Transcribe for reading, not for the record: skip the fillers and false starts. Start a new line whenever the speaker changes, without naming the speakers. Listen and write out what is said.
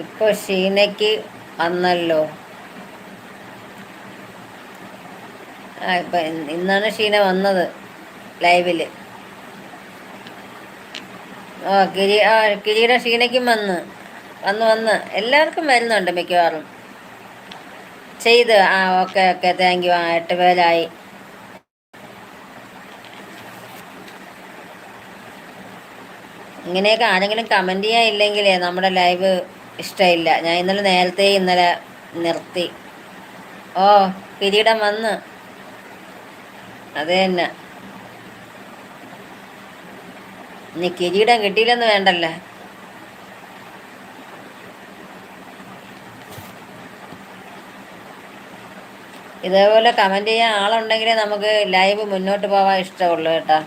ഇപ്പൊ ഷീനയ്ക്ക് വന്നല്ലോ. ഇപ്പൊ ഇന്നാണ് ഷീന വന്നത് ലൈവില്. കിരീടം ഷീനയ്ക്കും വന്ന് എല്ലാവർക്കും വരുന്നുണ്ട് മിക്കവാറും. ചെയ്ത് ഓക്കെ ഓക്കെ, താങ്ക് യു. 8 പേരായി. ഇങ്ങനെയൊക്കെ ആരെങ്കിലും കമന്റ് ചെയ്യാൻ ഇല്ലെങ്കിലേ നമ്മുടെ ലൈവ് ഇഷ്ടമില്ല. ഞാൻ നേരത്തെ നിർത്തി. ഓ, കിരീടം വന്ന്. അത് തന്നെ. ഇനി കിരീടം കിട്ടിയില്ലെന്ന് വേണ്ടല്ലേ. ഇതേപോലെ കമന്റ് ചെയ്യാൻ ആളുണ്ടെങ്കിലേ നമുക്ക് ലൈവ് മുന്നോട്ട് പോകാൻ ഇഷ്ടമുള്ളൂ കേട്ടോ.